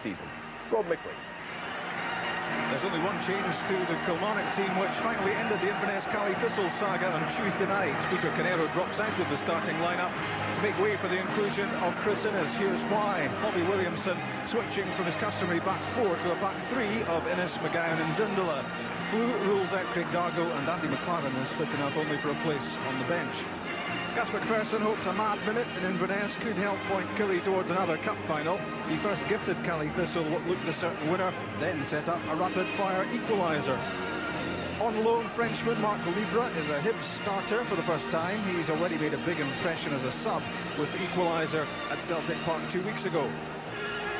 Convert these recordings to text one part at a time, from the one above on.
season. Rob Mickley. There's only one change to the Kilmarnock team, which finally ended the Inverness Cali Thistle saga on Tuesday night. Peter Canero drops out of the starting lineup to make way for the inclusion of Chris Innes. Here's why. Bobby Williamson switching from his customary back four to a back three of Innes, McGowan and Dundala. Flew rules out Craig Dargo, and Andy McLaren is fit enough only for a place on the bench. Gus McPherson hopes a mad minute in Inverness could help point Killie towards another cup final. He first gifted Cali Thistle what looked a certain winner, then set up a rapid-fire equaliser. On loan Frenchman Marc Libra is a Hibs starter for the first time. He's already made a big impression as a sub with the equaliser at Celtic Park 2 weeks ago.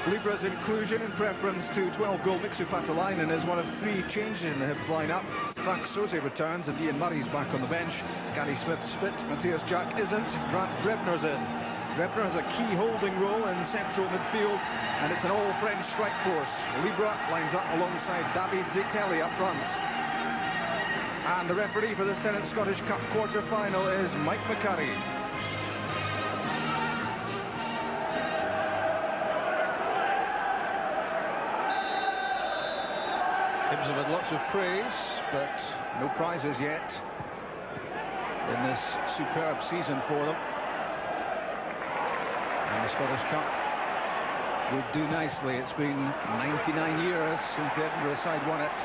Libra's inclusion in preference to 12-goal Mixu Patalainen is one of 3 changes in the Hibs lineup. Frank Soze returns and Ian Murray's back on the bench. Gary Smith's fit, Matthias Jack isn't, Grant Brebner's in. Brebner has a key holding role in central midfield, and it's an all-French strike force. Libra lines up alongside David Zitelli up front. And the referee for this Tennant Scottish Cup quarter-final is Mike McCurry. Hibs have had lots of praise, but no prizes yet in this superb season for them. And the Scottish Cup would do nicely. It's been 99 years since the Edinburgh side won it.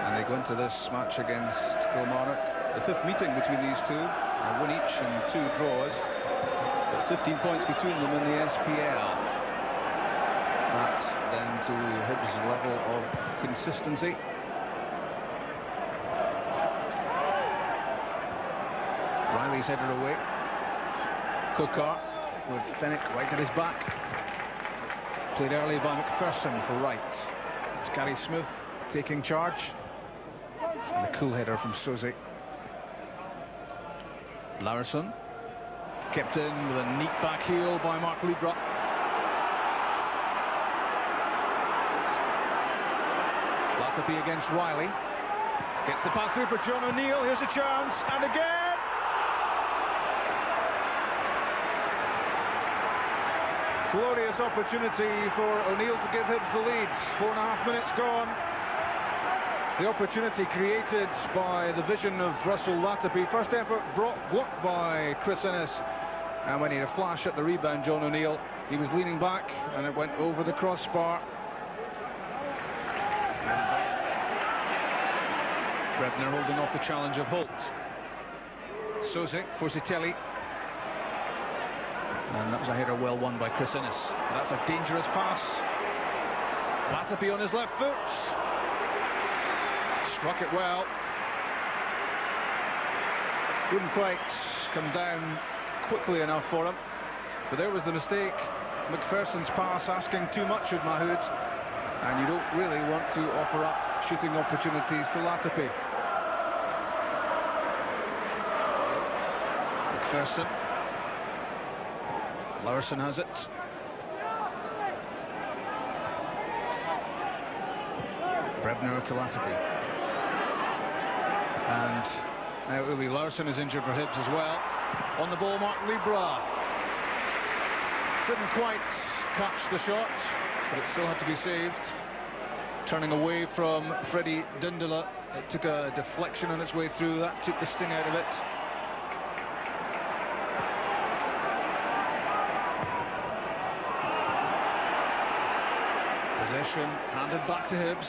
And they go into this match against Kilmarnock, the 5th meeting between these two, a win each and 2 draws, but 15 points between them in the SPL. That's down to Hibs' level of consistency. Riley's headed away. Kokar with Fenwick right at his back. Played early by McPherson for right. It's Gary Smith taking charge. And a cool header from Soze. Larson kept in with a neat back heel by Marc Libra. Latapy against Riley. Gets the pass through for John O'Neill. Here's a chance, and again! Glorious opportunity for O'Neill to give Hibs the lead. 4.5 minutes gone. The opportunity created by the vision of Russell Latapy. First effort blocked by Chris Innes. And when he had a flash at the rebound, John O'Neill, he was leaning back, and it went over the crossbar. Brebner holding off the challenge of Holt. Soze for Zitelli. And that was a header well won by Chris Innes. That's a dangerous pass. Latapy on his left foot. Struck it well. Wouldn't quite come down quickly enough for him. But there was the mistake. McPherson's pass asking too much of Mahood. And you don't really want to offer up shooting opportunities to Latapy. McPherson. Larson has it. Brebner to Latapy. And now Uli Larson is injured for Hibs as well. On the ball, Marc Libra. Didn't quite catch the shot, but it still had to be saved. Turning away from Freddie Dundala. It took a deflection on its way through. That took the sting out of it. Possession handed back to Hibs.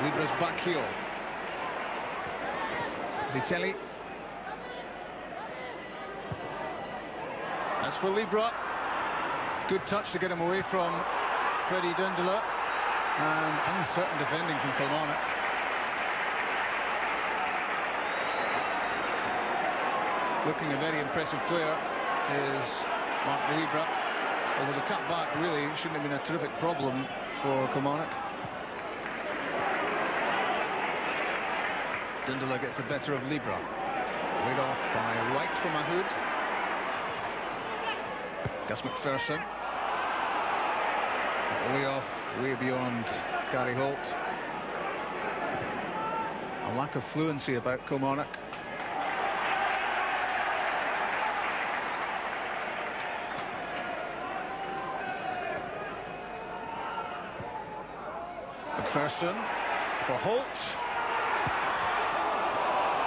Libra's back heel. Zitelli. As for Libra, good touch to get him away from Freddie Dundala, and uncertain defending from Kilmarnock. Looking a very impressive player is Marc Libra, although the cut back really shouldn't have been a terrific problem for Kilmarnock. Dundala gets the better of Libra. Laid off by Wright for Mahood. Gus McPherson. Way off, way beyond Gary Holt. A lack of fluency about Kilmarnock. McPherson for Holt.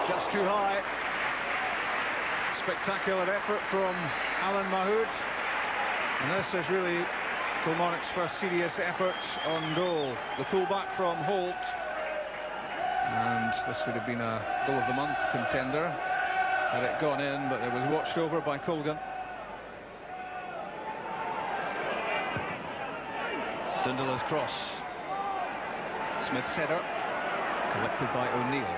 Just too high. Spectacular effort from Alan Mahood. And this is really Kilmarnock's first serious effort on goal. The pullback from Holt. And this would have been a goal of the month contender had it gone in, but it was watched over by Colgan. Dundala's cross. Smith's header, collected by O'Neill.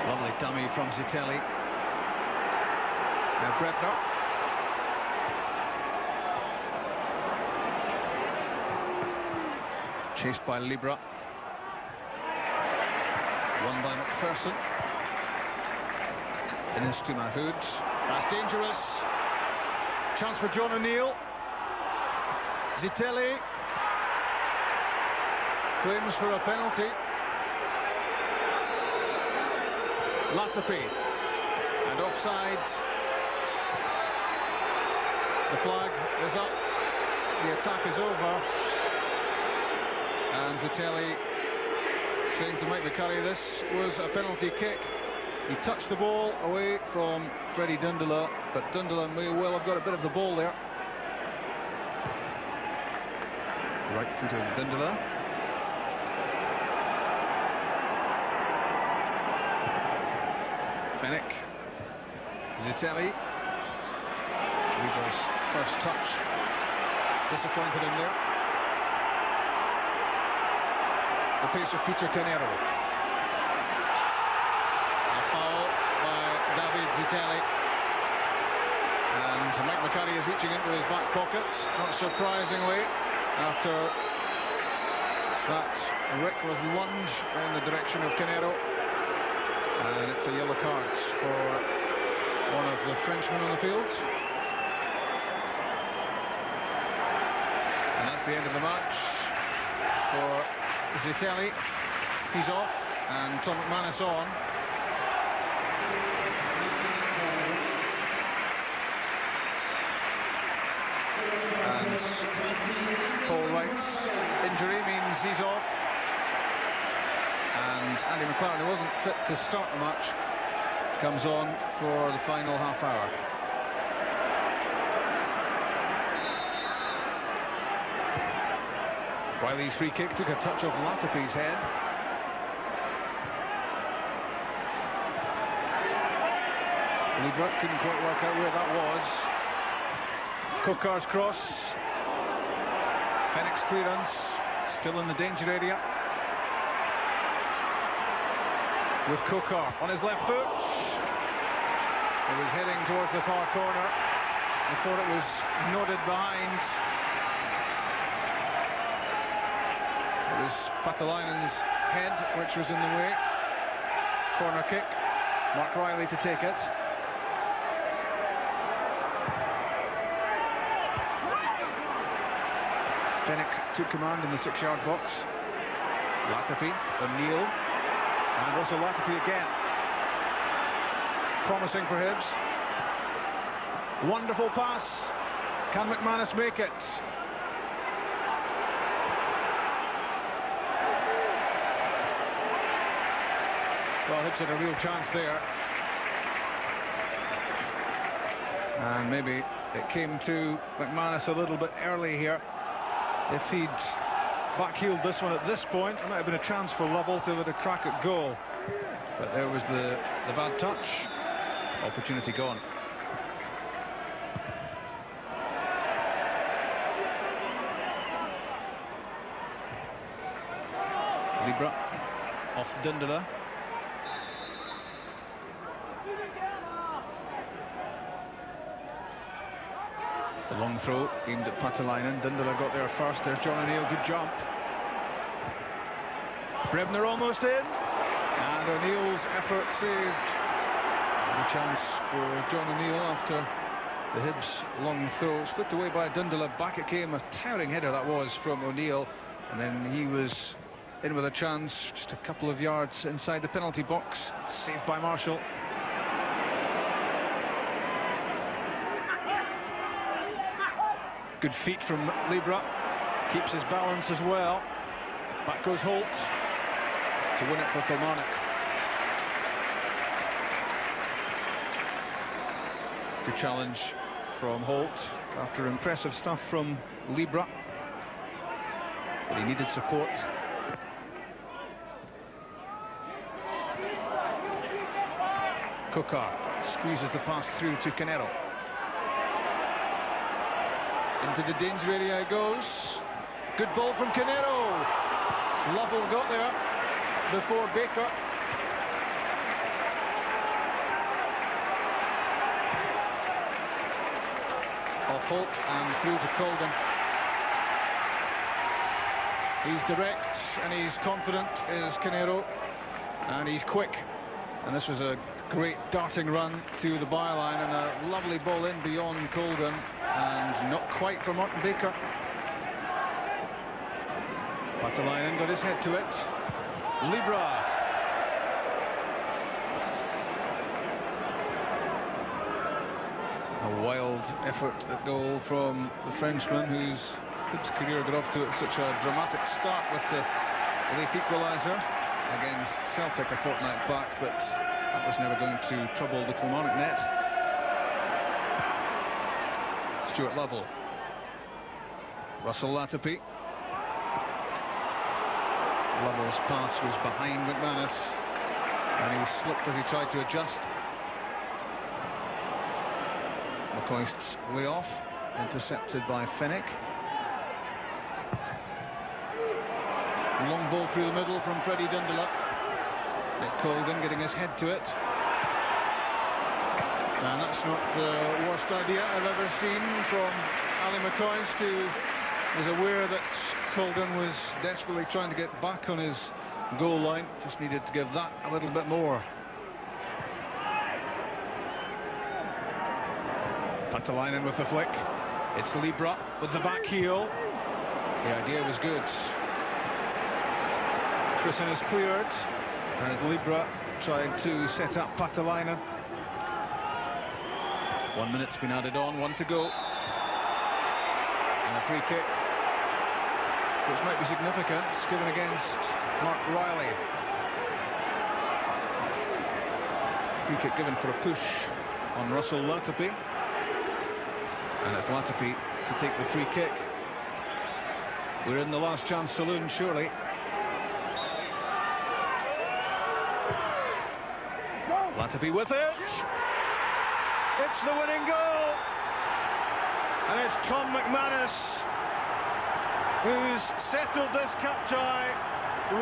Lovely dummy from Zitelli. Now Brebner. Chased by Libra. Won by McPherson. Innes to Mahood. That's dangerous. Chance for John O'Neill. Zitelli claims for a penalty. Latapi and offside. The flag is up. The attack is over. And Zitelli saying to Mike McCurry this was a penalty kick. He touched the ball away from Freddie Dundala, but Dundala may well have got a bit of the ball there. Right foot of Dundala. Fennick. Zitelli. Libra's first touch. Disappointed in there. The pace of Peter Canero. A foul by David Zitelli. And Mike McCurry is reaching into his back pockets, not surprisingly, after that reckless lunge in the direction of Canero. And it's a yellow card for one of the Frenchmen on the field. And that's the end of the match for Zitelli. He's off, and Tom McManus on. And Paul Wright's injury means he's off. And Andy McLaren, who wasn't fit to start the match, comes on for the final half hour. Wiley's free kick took a touch off Latapi's head. Libra couldn't quite work out where that was. Kokar's cross. Fennick's clearance, still in the danger area. With Kokar on his left foot. He was heading towards the far corner. I thought it was nodded behind. It was Patalainen's head which was in the way. Corner kick. Mark Riley to take it. Fennick took command in the 6-yard box. Latapi, O'Neill. And also Latapi again. Promising for Hibs. Wonderful pass. Can McManus make it? Well, Hibs had a real chance there. And maybe it came to McManus a little bit early here. If he'd backheeled this one at this point, it might have been a chance for Lovell to have a crack at goal. But there was the bad touch. Opportunity gone. Libra off Dundala. The long throw aimed at Patalainen. Dundala got there first. There's John O'Neill, good jump. Brebner almost in. And O'Neill's effort saved. A chance for John O'Neill after the Hibs long throw. Slipped away by Dundala. Back it came. A towering header that was from O'Neill. And then he was in with a chance. Just a couple of yards inside the penalty box. Saved by Marshall. Good feet from Libra, keeps his balance as well. Back goes Holt to win it for Kilmarnock. Good challenge from Holt after impressive stuff from Libra, but he needed support. Kokar squeezes the pass through to Canero. Into the danger area he goes. Good ball from Canero. Lovell got there before Baker. Off Holt and through to Colgan. He's direct and he's confident, is Canero, and he's quick. And this was a great darting run to the byline and a lovely ball in beyond Colgan, and not quite for Martin Baker. Patalainen got his head to it. Libra. A wild effort at goal from the Frenchman, whose Hibs career got off to such a dramatic start with the late equaliser against Celtic a fortnight back, but that was never going to trouble the Kilmarnock net. Stuart Lovell. Russell Latapi. Lovell's pass was behind McManus, and he slipped as he tried to adjust. McCoist's way off, intercepted by Fennick. Long ball through the middle from Freddie Dundaluk. Nick Colgan getting his head to it. And that's not the worst idea I've ever seen from Ali McCoist, who was aware that Colgan was desperately trying to get back on his goal line. Just needed to give that a little bit more. Patalainen with the flick. It's Libra with the back heel. The idea was good. Christen is cleared as Libra trying to set up Patalainen. 1 minute's been added on, 1 to go. And a free kick, which might be significant, given against Mark Riley. Free kick given for a push on Russell Latapi. And it's Latapi to take the free kick. We're in the last chance saloon, surely. Latapi with it. It's the winning goal. And it's Tom McManus who's settled this cup tie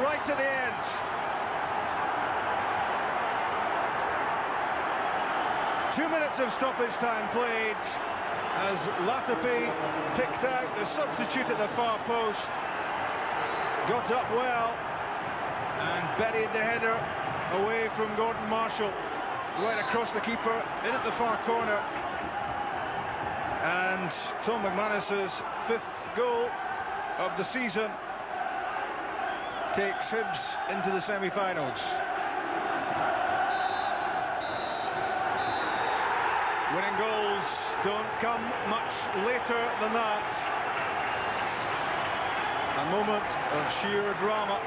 right to the end. Two minutes of stoppage time played as Latapi picked out the substitute at the far post, got up well and buried the header away from Gordon Marshall, right across the keeper, in at the far corner. And Tom McManus's 5th goal of the season takes Hibs into the semi-finals. Winning goals don't come much later than that. A moment of sheer drama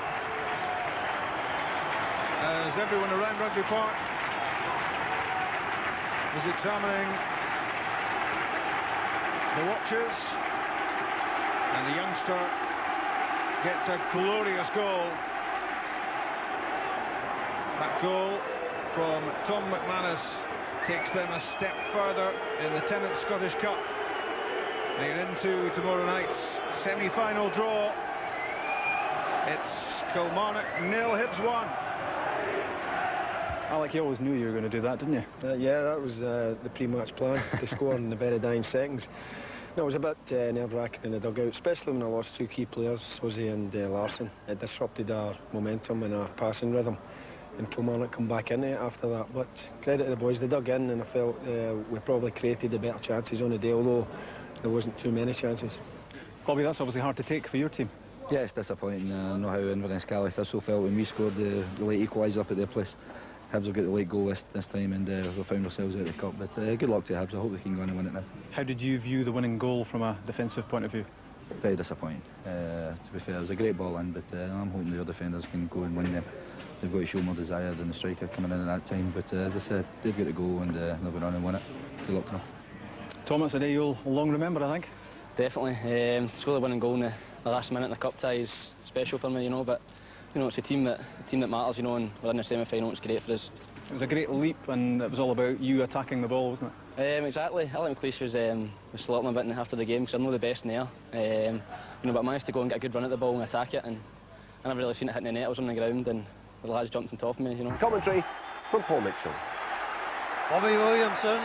as everyone around Rugby Park was examining the watches, and the youngster gets a glorious goal. That goal from Tom McManus takes them a step further in the Tennant Scottish Cup. They're into tomorrow night's semi-final draw. It's Kilmarnock 0, Hibs 1. Alec, you always knew you were going to do that, didn't you? Yeah, that was the pre-match plan, to score in the very dying seconds. No, it was a bit nerve-wracking in the dugout, especially when I lost 2 key players, Swizzy and Larson. It disrupted our momentum and our passing rhythm, and Kilmarnock come back in it after that. But credit to the boys, they dug in, and I felt we probably created the better chances on the day, although there wasn't too many chances. Bobby, that's obviously hard to take for your team. Yeah, it's disappointing. I know how Inverness Cali Thistle felt when we scored the late equaliser up at their place. Hibs will get the late goal this time, and we found ourselves out of the cup. But good luck to Hibs. I hope we can go on and win it now. How did you view the winning goal from a defensive point of view? very disappointing. To be fair, it was a great ball in, but I'm hoping the other defenders can go and win them. They've got to show more desire than the striker coming in at that time, but as I said, they've got to go and they'll be on and win it. Good luck to them. Tom, it's a day you'll long remember, I think. Definitely. To score the winning goal in the last minute in the cup tie is special for me, you know, but you know, it's a team that matters, you know, and we're in the semi-final. It's great for us. It was a great leap, and it was all about you attacking the ball, wasn't it? Exactly. Alan McLeish was slapping a bit after the game because I'm not the best in there. You know, but I managed to go and get a good run at the ball and attack it, and I never really seen it hitting the net. I was on the ground, and the lads jumped on top of me, you know. Commentary from Paul Mitchell. Bobby Williamson